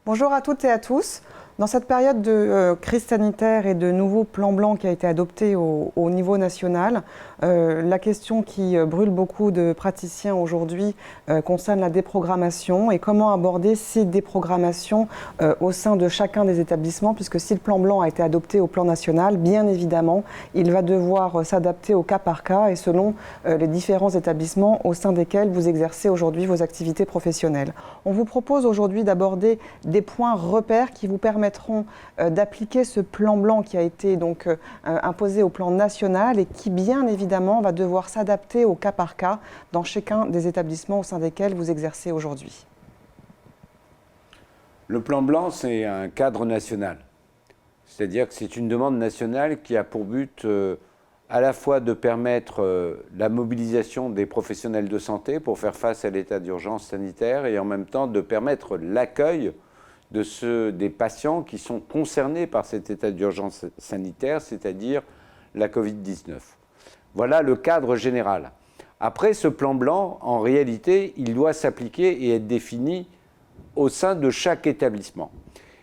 Bonjour à toutes et à tous. Dans cette période de crise sanitaire et de nouveau plan blanc qui a été adopté au niveau national, la question qui brûle beaucoup de praticiens aujourd'hui concerne la déprogrammation et comment aborder ces déprogrammations au sein de chacun des établissements, puisque si le plan blanc a été adopté au plan national, bien évidemment, il va devoir s'adapter au cas par cas et selon les différents établissements au sein desquels vous exercez aujourd'hui vos activités professionnelles. On vous propose aujourd'hui d'aborder des points repères qui vous permettront d'appliquer ce plan blanc qui a été donc imposé au plan national et qui bien évidemment va devoir s'adapter au cas par cas dans chacun des établissements au sein desquels vous exercez aujourd'hui. Le plan blanc, c'est un cadre national. C'est-à-dire que c'est une demande nationale qui a pour but à la fois de permettre la mobilisation des professionnels de santé pour faire face à l'état d'urgence sanitaire et en même temps de permettre l'accueil des patients qui sont concernés par cet état d'urgence sanitaire, c'est-à-dire la Covid-19. Voilà le cadre général. Après, ce plan blanc, en réalité, il doit s'appliquer et être défini au sein de chaque établissement.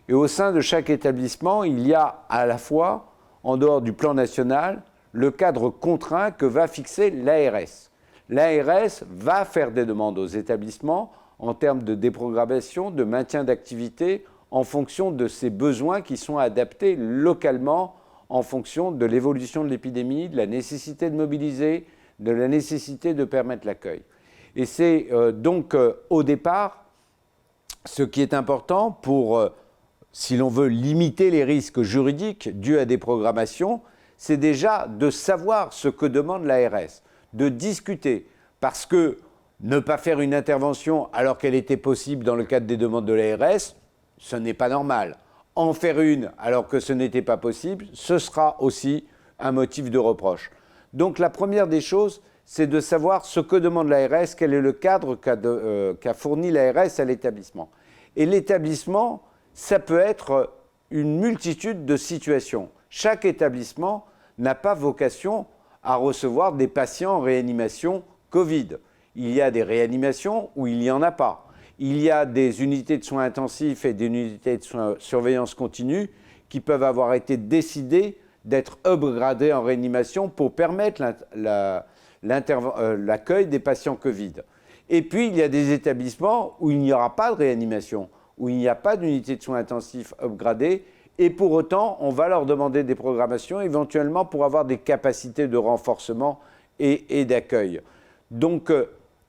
Et au sein de chaque établissement, il y a à la fois, en dehors du plan national, le cadre contraint que va fixer l'ARS. L'ARS va faire des demandes aux établissements en termes de déprogrammation, de maintien d'activité, en fonction de ces besoins qui sont adaptés localement en fonction de l'évolution de l'épidémie, de la nécessité de mobiliser, de la nécessité de permettre l'accueil. Et c'est donc au départ, ce qui est important pour, si l'on veut limiter les risques juridiques dus à des programmations, c'est déjà de savoir ce que demande l'ARS, de discuter, parce que ne pas faire une intervention alors qu'elle était possible dans le cadre des demandes de l'ARS, ce n'est pas normal. En faire une alors que ce n'était pas possible, ce sera aussi un motif de reproche. Donc la première des choses, c'est de savoir ce que demande l'ARS, quel est le cadre qu'a fourni l'ARS à l'établissement. Et l'établissement, ça peut être une multitude de situations. Chaque établissement n'a pas vocation à recevoir des patients en réanimation Covid. Il y a des réanimations où il n'y en a pas. Il y a des unités de soins intensifs et des unités de surveillance continue qui peuvent avoir été décidées d'être upgradées en réanimation pour permettre l'accueil des patients Covid. Et puis, il y a des établissements où il n'y aura pas de réanimation, où il n'y a pas d'unité de soins intensifs upgradée, et pour autant, on va leur demander des programmations éventuellement pour avoir des capacités de renforcement et d'accueil. Donc,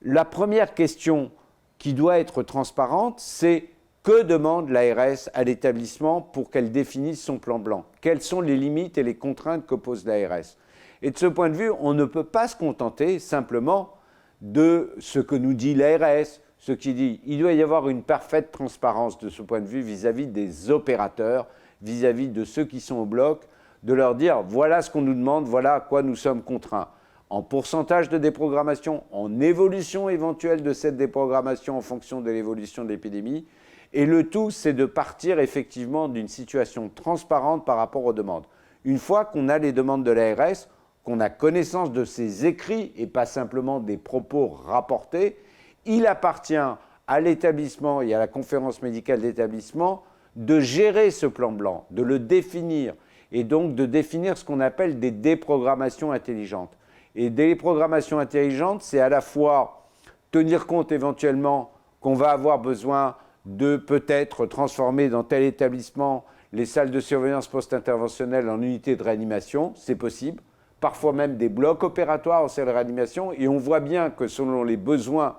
la première question qui doit être transparente, c'est que demande l'ARS à l'établissement pour qu'elle définisse son plan blanc? Quelles sont les limites et les contraintes que pose l'ARS? Et de ce point de vue, on ne peut pas se contenter simplement de ce que nous dit l'ARS, ce qui dit qu'il doit y avoir une parfaite transparence de ce point de vue vis-à-vis des opérateurs, vis-à-vis de ceux qui sont au bloc, de leur dire voilà ce qu'on nous demande, voilà à quoi nous sommes contraints. En pourcentage de déprogrammation, en évolution éventuelle de cette déprogrammation en fonction de l'évolution de l'épidémie. Et le tout, c'est de partir effectivement d'une situation transparente par rapport aux demandes. Une fois qu'on a les demandes de l'ARS, qu'on a connaissance de ces écrits et pas simplement des propos rapportés, il appartient à l'établissement et à la conférence médicale d'établissement de gérer ce plan blanc, de le définir et donc de définir ce qu'on appelle des déprogrammations intelligentes. Et des programmations intelligentes, c'est à la fois tenir compte éventuellement qu'on va avoir besoin de peut-être transformer dans tel établissement les salles de surveillance post-interventionnelle en unités de réanimation, c'est possible, parfois même des blocs opératoires en salle de réanimation, et on voit bien que selon les besoins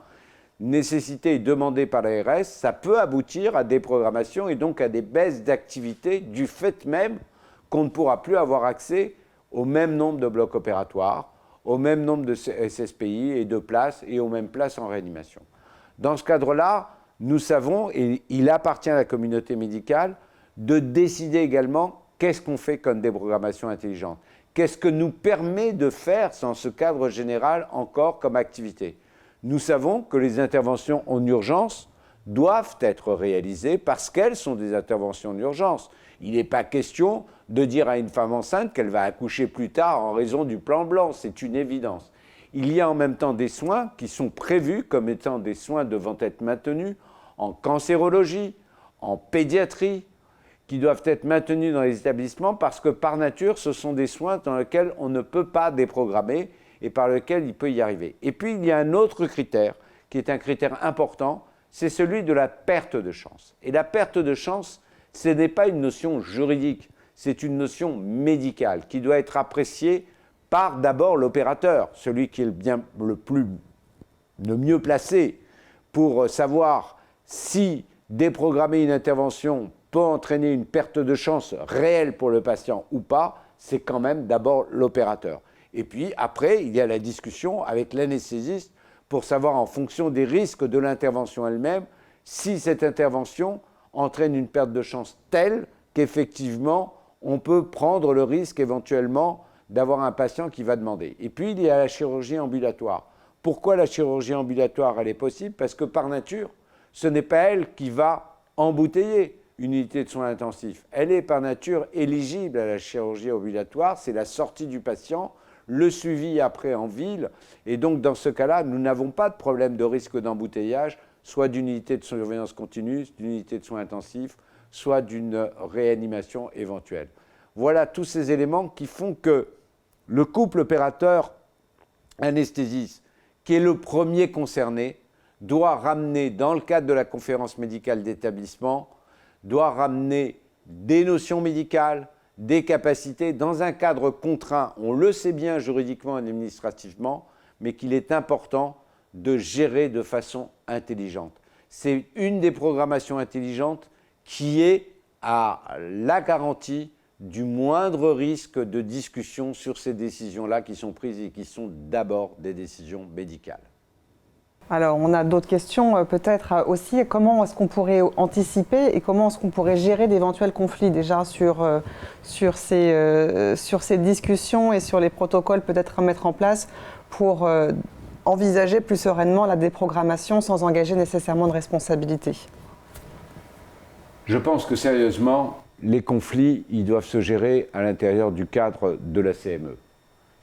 nécessités et demandés par l'ARS, ça peut aboutir à des programmations et donc à des baisses d'activité du fait même qu'on ne pourra plus avoir accès au même nombre de blocs opératoires, au même nombre de SSPI et de places et aux mêmes places en réanimation. Dans ce cadre-là, nous savons, et il appartient à la communauté médicale, de décider également qu'est-ce qu'on fait comme déprogrammation intelligente. Qu'est-ce que nous permet de faire dans ce cadre général encore comme activité? Nous savons que les interventions en urgence doivent être réalisées parce qu'elles sont des interventions en urgence. Il n'est pas question de dire à une femme enceinte qu'elle va accoucher plus tard en raison du plan blanc, c'est une évidence. Il y a en même temps des soins qui sont prévus comme étant des soins devant être maintenus en cancérologie, en pédiatrie, qui doivent être maintenus dans les établissements parce que par nature, ce sont des soins dans lesquels on ne peut pas déprogrammer et par lesquels il peut y arriver. Et puis, il y a un autre critère qui est un critère important, c'est celui de la perte de chance. Et la perte de chance, ce n'est pas une notion juridique, c'est une notion médicale qui doit être appréciée par d'abord l'opérateur, celui qui est le mieux placé pour savoir si déprogrammer une intervention peut entraîner une perte de chance réelle pour le patient ou pas, c'est quand même d'abord l'opérateur. Et puis après, il y a la discussion avec l'anesthésiste pour savoir en fonction des risques de l'intervention elle-même, si cette intervention entraîne une perte de chance telle qu'effectivement, on peut prendre le risque éventuellement d'avoir un patient qui va demander. Et puis, il y a la chirurgie ambulatoire. Pourquoi la chirurgie ambulatoire, elle est possible? Parce que par nature, ce n'est pas elle qui va embouteiller une unité de soins intensifs. Elle est par nature éligible à la chirurgie ambulatoire, c'est la sortie du patient, le suivi après en ville, et donc dans ce cas-là, nous n'avons pas de problème de risque d'embouteillage, soit d'une unité de surveillance continue, d'une unité de soins intensifs, soit d'une réanimation éventuelle. Voilà tous ces éléments qui font que le couple opérateur-anesthésiste, qui est le premier concerné, doit ramener, dans le cadre de la conférence médicale d'établissement, doit ramener des notions médicales, des capacités, dans un cadre contraint, on le sait bien juridiquement et administrativement, mais qu'il est important de gérer de façon intelligente. C'est une des programmations intelligentes qui est à la garantie du moindre risque de discussion sur ces décisions-là qui sont prises et qui sont d'abord des décisions médicales. Alors, on a d'autres questions peut-être aussi. Comment est-ce qu'on pourrait anticiper et comment est-ce qu'on pourrait gérer d'éventuels conflits déjà sur ces discussions et sur les protocoles peut-être à mettre en place pour envisager plus sereinement la déprogrammation sans engager nécessairement de responsabilité? Je pense que sérieusement, les conflits, ils doivent se gérer à l'intérieur du cadre de la CME.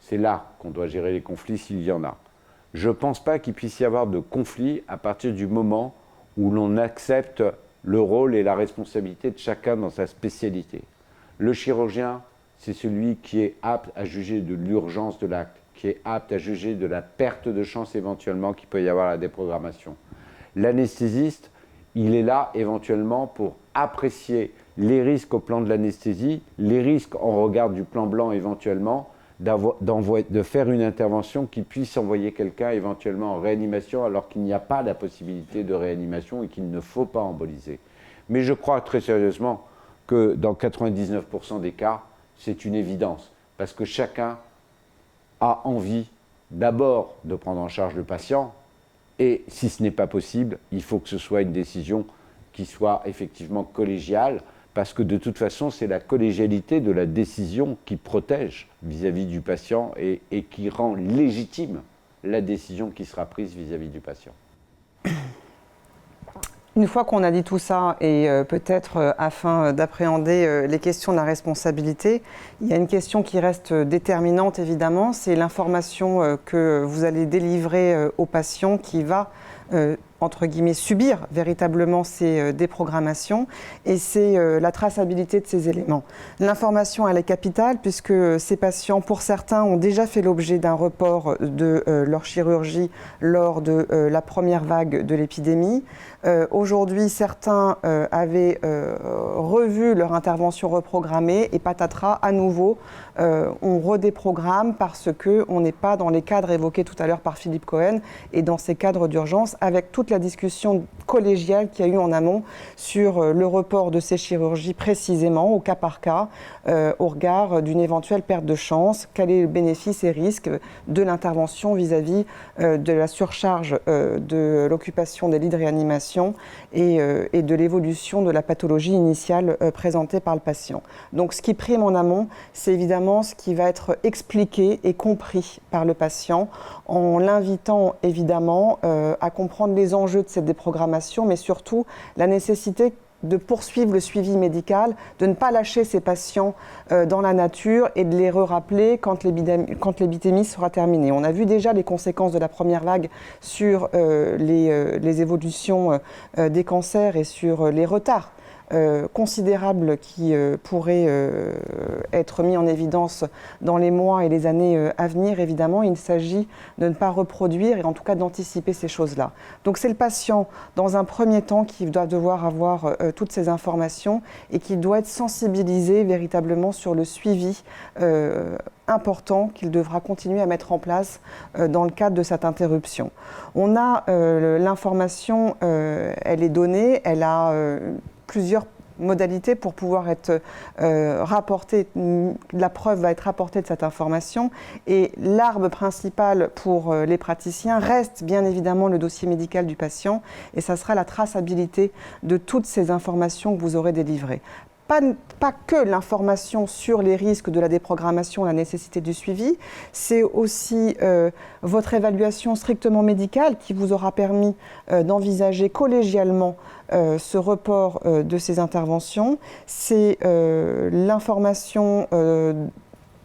C'est là qu'on doit gérer les conflits s'il y en a. Je ne pense pas qu'il puisse y avoir de conflit à partir du moment où l'on accepte le rôle et la responsabilité de chacun dans sa spécialité. Le chirurgien, c'est celui qui est apte à juger de l'urgence de l'acte, qui est apte à juger de la perte de chance éventuellement qu'il peut y avoir à la déprogrammation. L'anesthésiste, il est là éventuellement pour apprécier les risques au plan de l'anesthésie, les risques en regard du plan blanc éventuellement, de faire une intervention qui puisse envoyer quelqu'un éventuellement en réanimation alors qu'il n'y a pas la possibilité de réanimation et qu'il ne faut pas emboliser. Mais je crois très sérieusement que dans 99% des cas, c'est une évidence parce que chacun a envie d'abord de prendre en charge le patient et si ce n'est pas possible, il faut que ce soit une décision qui soit effectivement collégiale parce que de toute façon, c'est la collégialité de la décision qui protège vis-à-vis du patient et qui rend légitime la décision qui sera prise vis-à-vis du patient. Une fois qu'on a dit tout ça, et peut-être afin d'appréhender les questions de la responsabilité, il y a une question qui reste déterminante évidemment, c'est l'information que vous allez délivrer au patient qui va entre guillemets, subir véritablement ces déprogrammations et c'est la traçabilité de ces éléments. L'information, elle est capitale puisque ces patients, pour certains, ont déjà fait l'objet d'un report de leur chirurgie lors de la première vague de l'épidémie. Aujourd'hui, certains avaient revu leur intervention reprogrammée et patatras, à nouveau, on redéprogramme parce qu'on n'est pas dans les cadres évoqués tout à l'heure par Philippe Cohen et dans ces cadres d'urgence avec toute la discussion collégiale qu'il y a eu en amont sur le report de ces chirurgies précisément au cas par cas au regard d'une éventuelle perte de chance, quel est le bénéfice et risque de l'intervention vis-à-vis de la surcharge de l'occupation des lits de réanimation et de l'évolution de la pathologie initiale présentée par le patient. Donc ce qui prime en amont, c'est évidemment ce qui va être expliqué et compris par le patient en l'invitant évidemment à comprendre les enjeux de cette déprogrammation, mais surtout la nécessité de poursuivre le suivi médical, de ne pas lâcher ces patients dans la nature et de les rappeler quand l'épidémie sera terminée. On a vu déjà les conséquences de la première vague sur les évolutions des cancers et sur les retards considérables qui pourraient être mis en évidence dans les mois et les années à venir, évidemment, il s'agit de ne pas reproduire et en tout cas d'anticiper ces choses-là. Donc c'est le patient, dans un premier temps, qui doit devoir avoir toutes ces informations et qui doit être sensibilisé véritablement sur le suivi important qu'il devra continuer à mettre en place dans le cadre de cette interruption. On a l'information, elle est donnée, elle a plusieurs modalités pour pouvoir être rapportée, la preuve va être rapportée de cette information et l'arme principale pour les praticiens reste bien évidemment le dossier médical du patient et ça sera la traçabilité de toutes ces informations que vous aurez délivrées. Pas que l'information sur les risques de la déprogrammation, la nécessité du suivi, c'est aussi votre évaluation strictement médicale qui vous aura permis d'envisager collégialement ce report de ces interventions. C'est l'information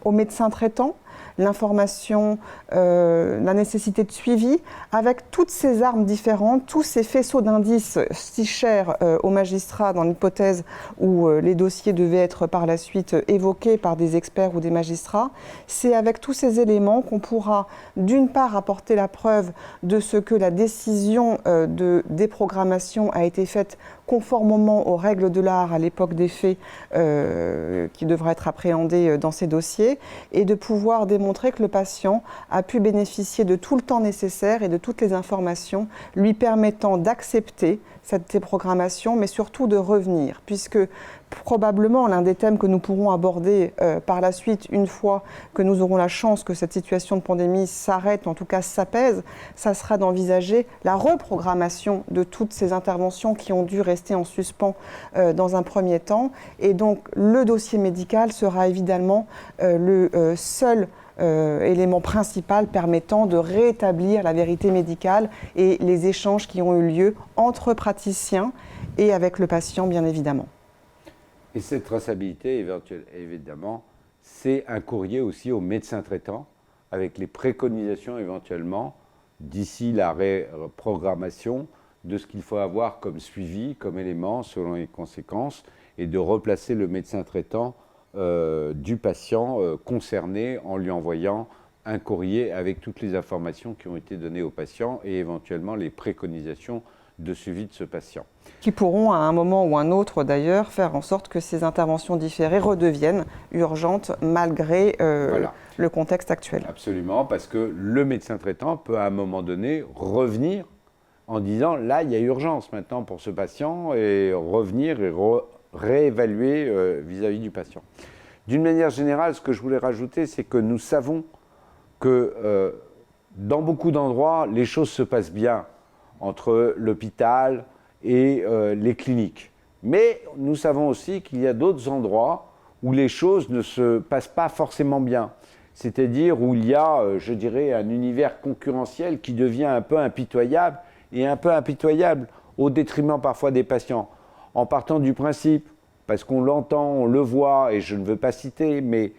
au médecin traitant, l'information, la nécessité de suivi, avec toutes ces armes différentes, tous ces faisceaux d'indices si chers aux magistrats dans l'hypothèse où les dossiers devaient être par la suite évoqués par des experts ou des magistrats. C'est avec tous ces éléments qu'on pourra d'une part apporter la preuve de ce que la décision de déprogrammation a été faite conformément aux règles de l'art à l'époque des faits qui devra être appréhendé dans ces dossiers et de pouvoir démontrer que le patient a pu bénéficier de tout le temps nécessaire et de toutes les informations lui permettant d'accepter cette déprogrammation, mais surtout de revenir, puisque probablement l'un des thèmes que nous pourrons aborder par la suite, une fois que nous aurons la chance que cette situation de pandémie s'arrête, en tout cas s'apaise, ça sera d'envisager la reprogrammation de toutes ces interventions qui ont dû rester en suspens dans un premier temps. Et donc le dossier médical sera évidemment le seul élément principal permettant de rétablir la vérité médicale et les échanges qui ont eu lieu entre praticiens et avec le patient, bien évidemment. Et cette traçabilité, évidemment, c'est un courrier aussi au médecin traitant, avec les préconisations éventuellement, d'ici la reprogrammation, de ce qu'il faut avoir comme suivi, comme élément, selon les conséquences, et de replacer le médecin traitant du patient concerné en lui envoyant un courrier avec toutes les informations qui ont été données au patient et éventuellement les préconisations de suivi de ce patient. Qui pourront à un moment ou un autre d'ailleurs faire en sorte que ces interventions différées redeviennent urgentes malgré voilà, le contexte actuel. Absolument, parce que le médecin traitant peut à un moment donné revenir en disant là il y a urgence maintenant pour ce patient et revenir et réévaluer vis-à-vis du patient. D'une manière générale, ce que je voulais rajouter, c'est que nous savons que dans beaucoup d'endroits, les choses se passent bien entre l'hôpital et les cliniques. Mais nous savons aussi qu'il y a d'autres endroits où les choses ne se passent pas forcément bien. C'est-à-dire où il y a, je dirais, un univers concurrentiel qui devient un peu impitoyable et un peu impitoyable au détriment parfois des patients. En partant du principe, parce qu'on l'entend, on le voit, et je ne veux pas citer, mais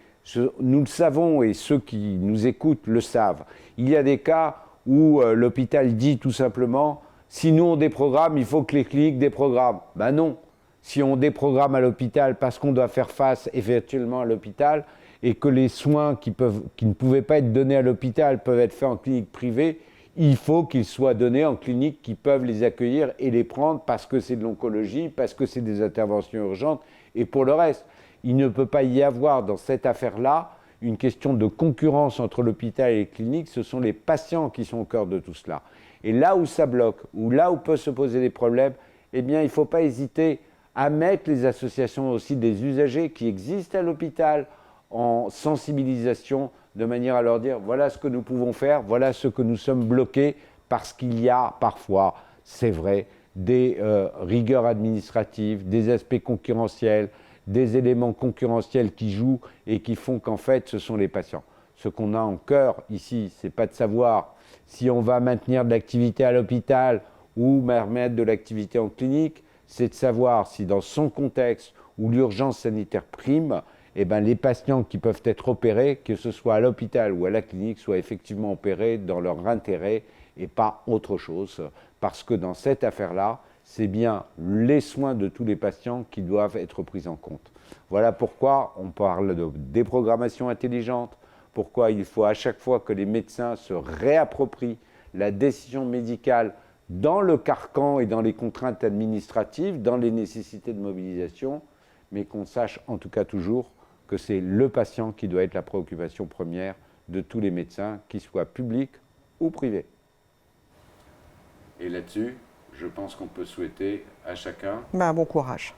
nous le savons et ceux qui nous écoutent le savent. Il y a des cas où l'hôpital dit tout simplement « si nous on déprogramme, il faut que les cliniques déprogramment ». Ben non, si on déprogramme à l'hôpital parce qu'on doit faire face éventuellement à l'hôpital et que les soins qui ne pouvaient pas être donnés à l'hôpital peuvent être faits en clinique privée, il faut qu'ils soient donnés en cliniques qui peuvent les accueillir et les prendre parce que c'est de l'oncologie, parce que c'est des interventions urgentes et pour le reste. Il ne peut pas y avoir dans cette affaire-là une question de concurrence entre l'hôpital et les cliniques, ce sont les patients qui sont au cœur de tout cela. Et là où ça bloque, ou là où peuvent se poser des problèmes, eh bien il ne faut pas hésiter à mettre les associations aussi des usagers qui existent à l'hôpital en sensibilisation, de manière à leur dire voilà ce que nous pouvons faire, voilà ce que nous sommes bloqués, parce qu'il y a parfois, c'est vrai, des rigueurs administratives, des aspects concurrentiels, des éléments concurrentiels qui jouent et qui font qu'en fait ce sont les patients. Ce qu'on a en cœur ici, c'est pas de savoir si on va maintenir de l'activité à l'hôpital ou permettre de l'activité en clinique, c'est de savoir si dans son contexte où l'urgence sanitaire prime, eh ben, les patients qui peuvent être opérés, que ce soit à l'hôpital ou à la clinique, soient effectivement opérés dans leur intérêt et pas autre chose. Parce que dans cette affaire-là, c'est bien les soins de tous les patients qui doivent être pris en compte. Voilà pourquoi on parle de déprogrammation intelligente, pourquoi il faut à chaque fois que les médecins se réapproprient la décision médicale dans le carcan et dans les contraintes administratives, dans les nécessités de mobilisation, mais qu'on sache en tout cas toujours que c'est le patient qui doit être la préoccupation première de tous les médecins, qu'ils soient publics ou privés. Et là-dessus, je pense qu'on peut souhaiter à chacun Bon courage.